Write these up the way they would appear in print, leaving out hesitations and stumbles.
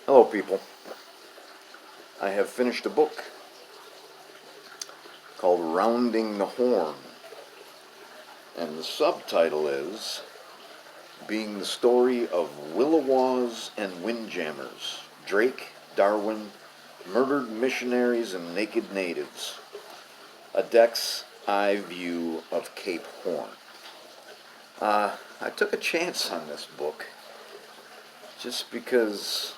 Hello, people. I have finished a book called Rounding the Horn, and the subtitle is Being the Story of Williwaws and Windjammers, Drake, Darwin, Murdered Missionaries and Naked Natives, a Deck's Eye View of Cape Horn. I took a chance on this book just because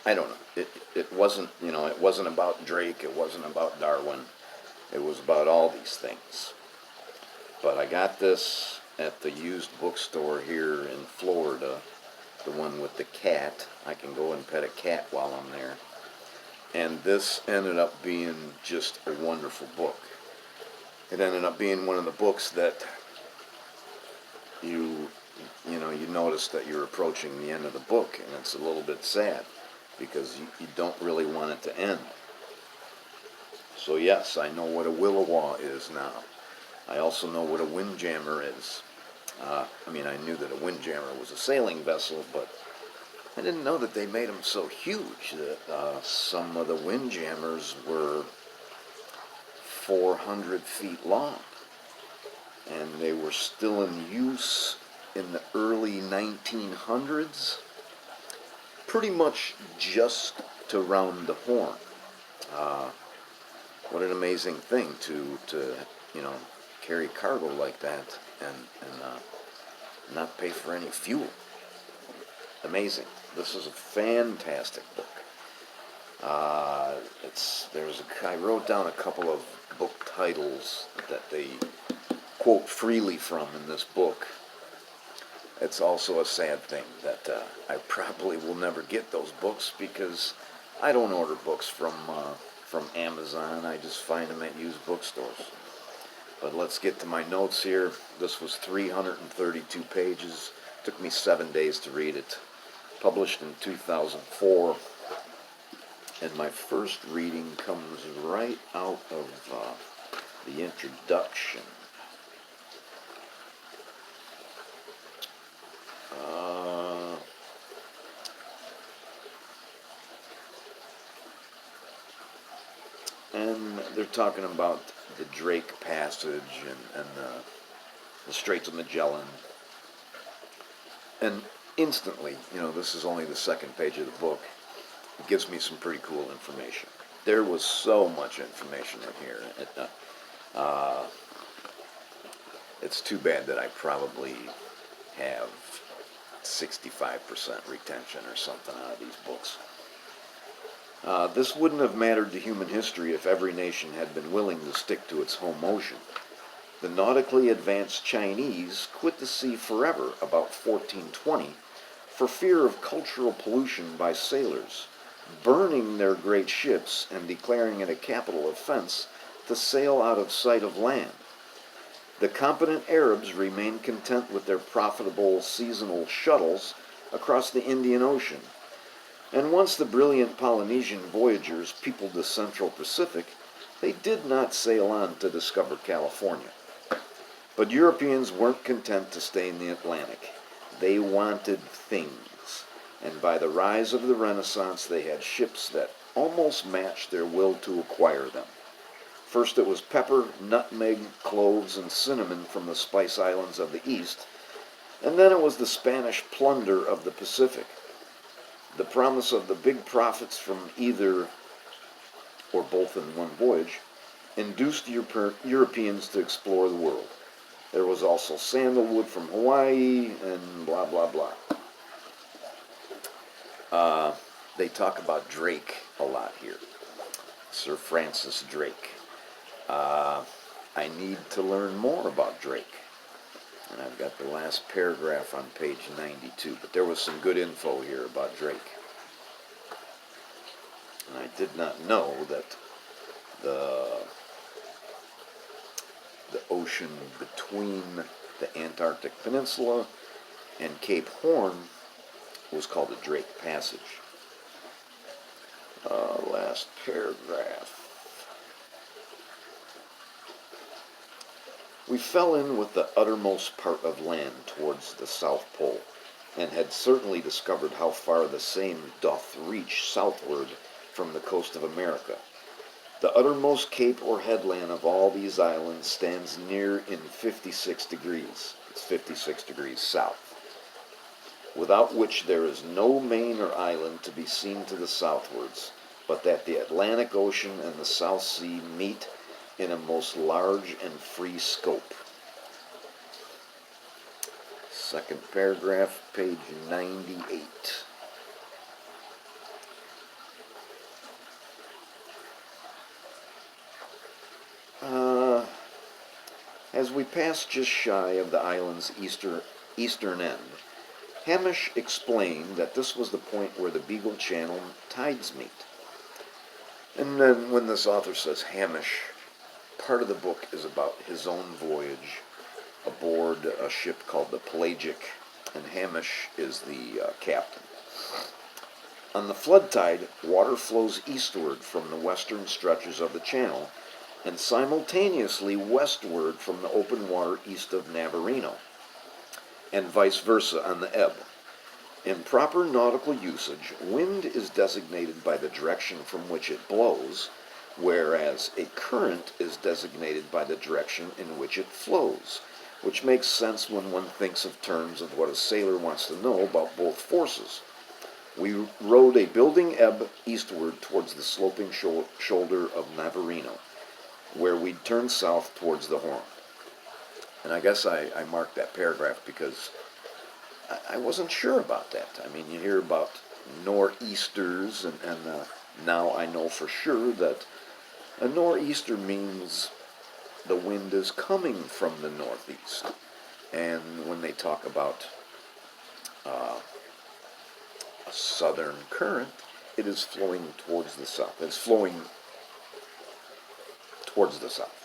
I don't know. It wasn't, it wasn't about Drake, it wasn't about Darwin, it was about all these things. But I got this at the used bookstore here in Florida, the one with the cat. I can go and pet a cat while I'm there. And this ended up being just a wonderful book. It ended up being one of the books that you notice that you're approaching the end of the book, and it's a little bit sad because you don't really want it to end. So yes, I know what a Williwaw is now. I also know what a windjammer is. I knew that a windjammer was a sailing vessel, but I didn't know that they made them so huge that some of the windjammers were 400 feet long, and they were still in use in the early 1900s, pretty much just to round the horn. Uh, what an amazing thing to carry cargo like that and not pay for any fuel. Amazing. This is a fantastic book. I wrote down a couple of book titles that they quote freely from in this book. It's also a sad thing that I probably will never get those books because I don't order books from Amazon. I just find them at used bookstores. But let's get to my notes here. This was 332 pages. Took me 7 days to read it. Published in 2004. And my first reading comes right out of the introduction. And they're talking about the Drake Passage and the Straits of Magellan. And instantly, this is only the second page of the book, it gives me some pretty cool information. There was so much information in here. It's too bad that I probably have 65% retention or something out of these books. This wouldn't have mattered to human history if every nation had been willing to stick to its home ocean. The nautically advanced Chinese quit the sea forever about 1420 for fear of cultural pollution by sailors, burning their great ships and declaring it a capital offense to sail out of sight of land. The competent Arabs remained content with their profitable seasonal shuttles across the Indian Ocean. And once the brilliant Polynesian voyagers peopled the Central Pacific, they did not sail on to discover California. But Europeans weren't content to stay in the Atlantic. They wanted things. And by the rise of the Renaissance, they had ships that almost matched their will to acquire them. First it was pepper, nutmeg, cloves, and cinnamon from the Spice Islands of the East, and then it was the Spanish plunder of the Pacific. The promise of the big profits from either or both in one voyage induced Europeans to explore the world. There was also sandalwood from Hawaii and blah, blah, blah. They talk about Drake a lot here. Sir Francis Drake. I need to learn more about Drake. And I've got the last paragraph on page 92. But there was some good info here about Drake. And I did not know that the ocean between the Antarctic Peninsula and Cape Horn was called the Drake Passage. Last paragraph. We fell in with the uttermost part of land towards the South Pole, and had certainly discovered how far the same doth reach southward from the coast of America. The uttermost cape or headland of all these islands stands near in 56 degrees. It's 56 degrees south, without which there is no main or island to be seen to the southwards, but that the Atlantic Ocean and the South Sea meet in a most large and free scope. Second paragraph, page 98. As we pass just shy of the island's eastern end, Hamish explained that this was the point where the Beagle Channel tides meet. And then when this author says Hamish, part of the book is about his own voyage aboard a ship called the Pelagic, and Hamish is the captain. On the flood tide, water flows eastward from the western stretches of the channel, and simultaneously westward from the open water east of Navarino, and vice versa on the ebb. In proper nautical usage, wind is designated by the direction from which it blows, whereas a current is designated by the direction in which it flows, which makes sense when one thinks of terms of what a sailor wants to know about both forces. We rode a building ebb eastward towards the sloping shoulder of Navarino, where we'd turn south towards the Horn. And I guess I marked that paragraph because I wasn't sure about that. I mean, you hear about nor'easters, and now I know for sure that a nor'easter means the wind is coming from the northeast. And when they talk about a southern current, it is flowing towards the south. It's flowing towards the south.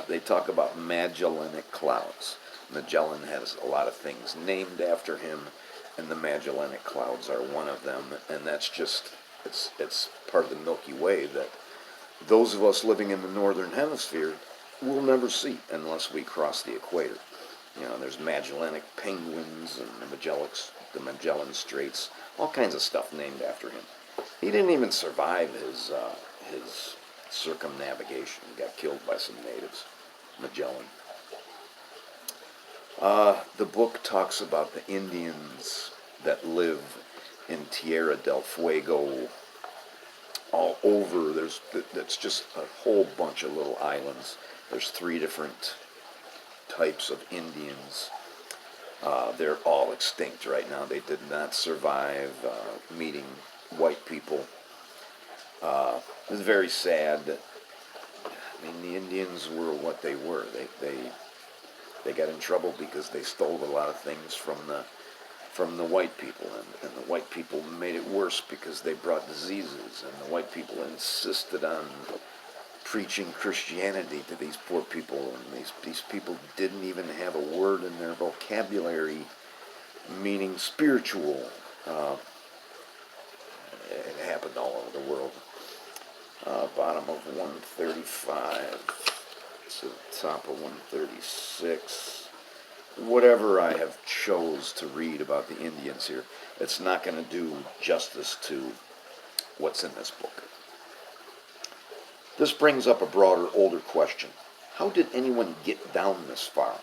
They talk about Magellanic clouds. Magellan has a lot of things named after him, and the Magellanic clouds are one of them. And that's just, it's part of the Milky Way that those of us living in the northern hemisphere will never see unless we cross the equator. You know, there's Magellanic penguins and the Magellan Straits, all kinds of stuff named after him. He didn't even survive his circumnavigation. He got killed by some natives, Magellan. The book talks about the Indians that live in Tierra del Fuego all over. That's just a whole bunch of little islands. There's 3 different types of Indians. They're all extinct right now. They did not survive meeting white people. It was very sad. I mean, the Indians were what they were. They got in trouble because they stole a lot of things from the white people, and the white people made it worse because they brought diseases, and the white people insisted on preaching Christianity to these poor people, and these people didn't even have a word in their vocabulary meaning spiritual. It happened all over the world. Bottom of 135 to the top of 136. Whatever I have chose to read about the Indians here, it's not going to do justice to what's in this book. This brings up a broader, older question. How did anyone get down this far,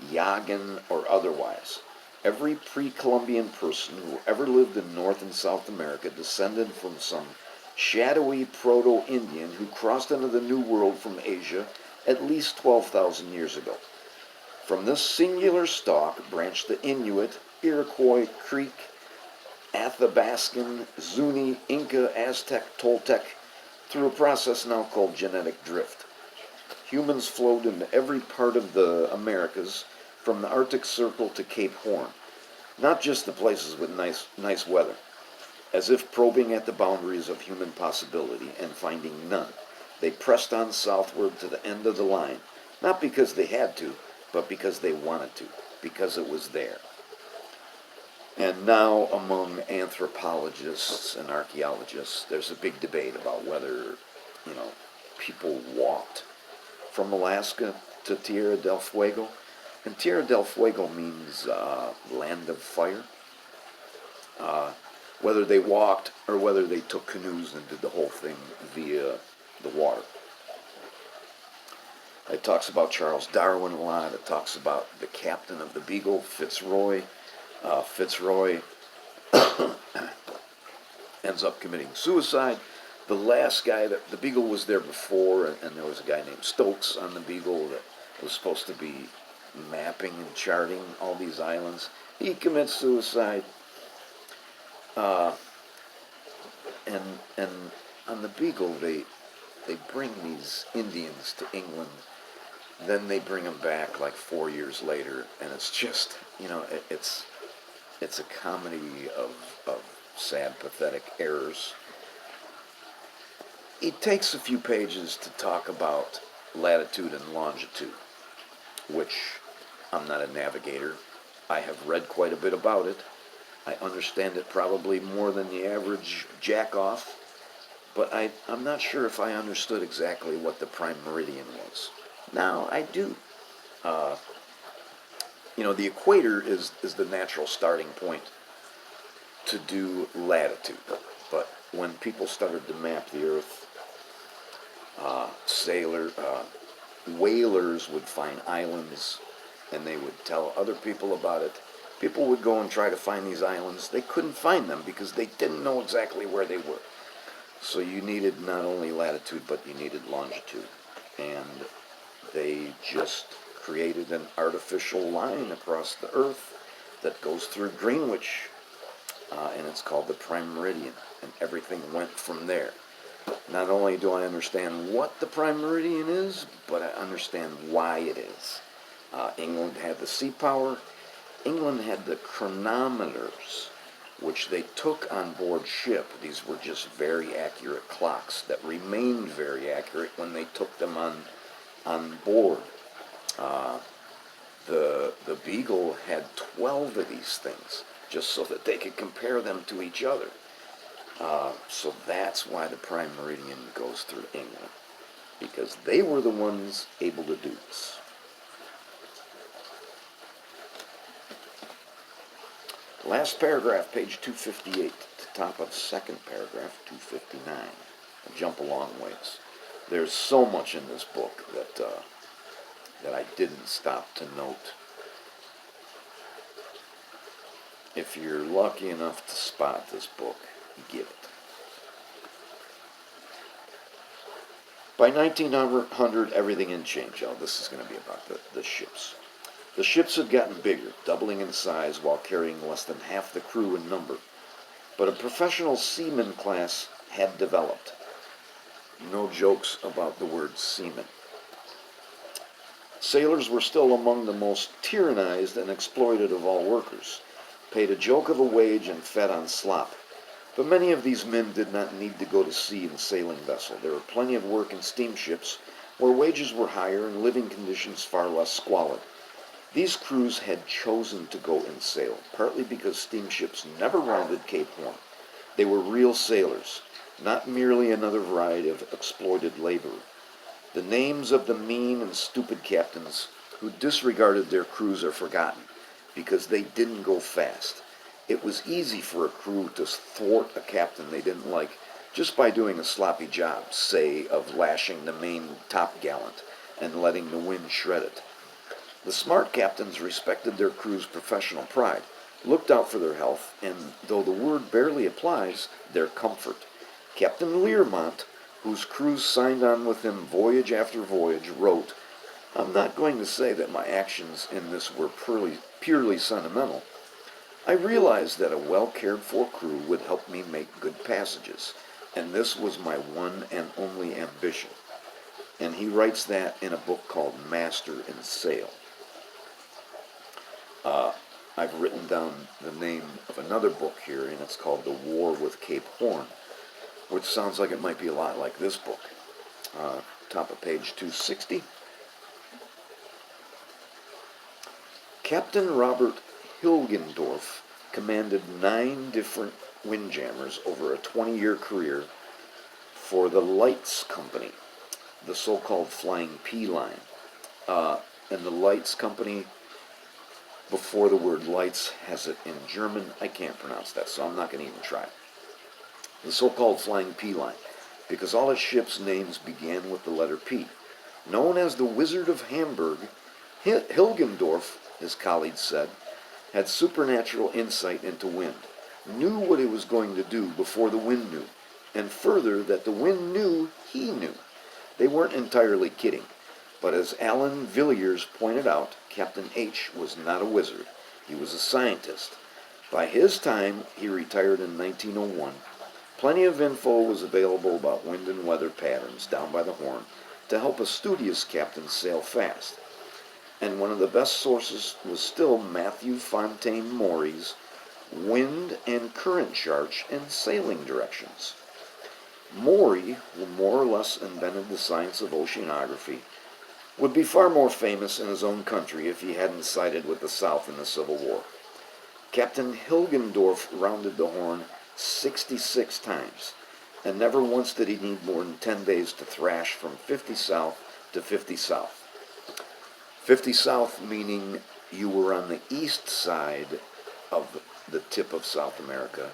Yagan or otherwise? Every pre-Columbian person who ever lived in North and South America descended from some shadowy proto-Indian who crossed into the New World from Asia at least 12,000 years ago. From this singular stock branched the Inuit, Iroquois, Creek, Athabascan, Zuni, Inca, Aztec, Toltec, through a process now called genetic drift. Humans flowed into every part of the Americas, from the Arctic Circle to Cape Horn, not just the places with nice weather, as if probing at the boundaries of human possibility and finding none. They pressed on southward to the end of the line, not because they had to, but because they wanted to, because it was there. And now among anthropologists and archaeologists, there's a big debate about whether, people walked from Alaska to Tierra del Fuego, And Tierra del Fuego means land of fire. Whether they walked or whether they took canoes and did the whole thing via the water. It talks about Charles Darwin a lot. It talks about the captain of the Beagle, Fitzroy. Fitzroy ends up committing suicide. The last guy, the Beagle was there before, and there was a guy named Stokes on the Beagle that was supposed to be mapping and charting all these islands. He commits suicide. And on the Beagle, they bring these Indians to England. Then they bring them back like 4 years later, and it's just, it's a comedy of sad, pathetic errors. It takes a few pages to talk about latitude and longitude, which I'm not a navigator. I have read quite a bit about it. I understand it probably more than the average jack-off, but I'm not sure if I understood exactly what the prime meridian was. Now I do. The equator is the natural starting point to do latitude. But when people started to map the Earth, whalers would find islands, and they would tell other people about it. People would go and try to find these islands. They couldn't find them because they didn't know exactly where they were. So you needed not only latitude, but you needed longitude. And they just created an artificial line across the Earth that goes through Greenwich, and it's called the prime meridian, and everything went from there. Not only do I understand what the prime meridian is, but I understand why it is. England had the sea power. England had the chronometers, which they took on board ship. These were just very accurate clocks that remained very accurate when they took them on board. The Beagle had 12 of these things, just so that they could compare them to each other. So that's why the prime meridian goes through England, because they were the ones able to do this. Last paragraph, page 258, the top of second paragraph, 259. I'll jump a long ways. There's so much in this book that I didn't stop to note. If you're lucky enough to spot this book, get it. By 1900, everything had changed. Oh, this is going to be about the ships. The ships had gotten bigger, doubling in size while carrying less than half the crew in number. But a professional seaman class had developed. No jokes about the word seaman. Sailors were still among the most tyrannized and exploited of all workers, paid a joke of a wage and fed on slop. But many of these men did not need to go to sea in a sailing vessel. There were plenty of work in steamships, where wages were higher and living conditions far less squalid. These crews had chosen to go and sail, partly because steamships never rounded Cape Horn. They were real sailors, not merely another variety of exploited labor. The names of the mean and stupid captains who disregarded their crews are forgotten, because they didn't go fast. It was easy for a crew to thwart a captain they didn't like just by doing a sloppy job, say, of lashing the main topgallant and letting the wind shred it. The smart captains respected their crew's professional pride, looked out for their health, and, though the word barely applies, their comfort. Captain Learmont, whose crews signed on with him voyage after voyage, wrote, "I'm not going to say that my actions in this were purely sentimental. I realized that a well-cared-for crew would help me make good passages, and this was my one and only ambition." And he writes that in a book called Master in Sail. I've written down the name of another book here, and it's called The War with Cape Horn, which sounds like it might be a lot like this book. Top of page 260. Captain Robert Hilgendorf commanded 9 different windjammers over a 20-year career for the Lights Company, the so-called Flying P Line. And the Lights Company before the word lights has it in German. I can't pronounce that, so I'm not going to even try. The so-called Flying P line, because all its ships' names began with the letter P. Known as the Wizard of Hamburg, Hilgendorf, his colleagues said, had supernatural insight into wind, knew what he was going to do before the wind knew, and further that the wind knew he knew. They weren't entirely kidding, but as Alan Villiers pointed out, Captain H was not a wizard. He was a scientist. By his time, he retired in 1901. Plenty of info was available about wind and weather patterns down by the Horn to help a studious captain sail fast. And one of the best sources was still Matthew Fontaine Maury's Wind and Current Charts and Sailing Directions. Maury, who more or less invented the science of oceanography, would be far more famous in his own country if he hadn't sided with the South in the Civil War. Captain Hilgendorf rounded the Horn 66 times, and never once did he need more than 10 days to thrash from 50 south to 50 south. 50 south meaning you were on the east side of the tip of South America.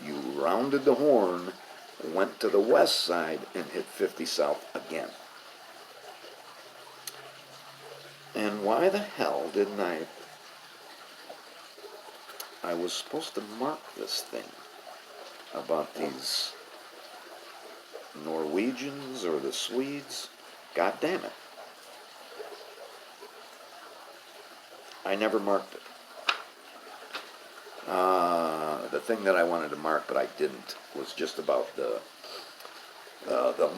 You rounded the Horn, went to the west side, and hit 50 south again. And why the hell didn't I was supposed to mark this thing about these Norwegians or the Swedes. God damn it. I never marked it. The thing that I wanted to mark, but I didn't, was just about the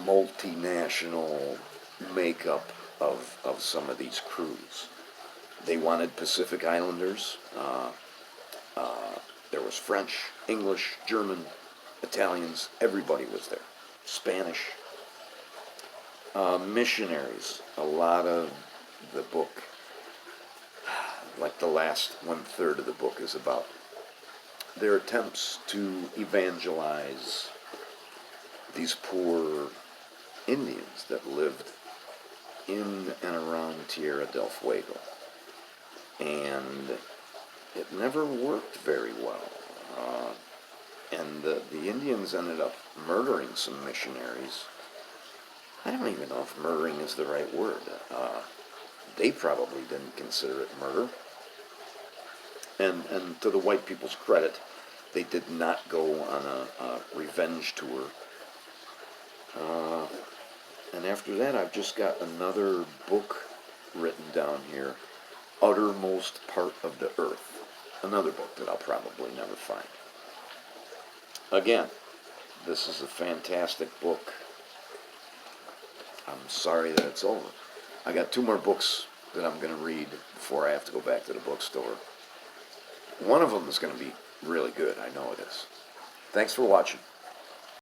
multinational makeup of some of these crews. They wanted Pacific Islanders. There was French, English, German, Italians. Everybody was there. Spanish. Missionaries. A lot of the book, like the last 1/3 of the book, is about their attempts to evangelize these poor Indians that lived in and around Tierra del Fuego. And it never worked very well. And the Indians ended up murdering some missionaries. I don't even know if murdering is the right word. They probably didn't consider it murder. And to the white people's credit, they did not go on a revenge tour. And after that, I've just got another book written down here, Uttermost Part of the Earth. Another book that I'll probably never find. Again, this is a fantastic book. I'm sorry that it's over. I got 2 more books that I'm going to read before I have to go back to the bookstore. One of them is going to be really good. I know it is. Thanks for watching.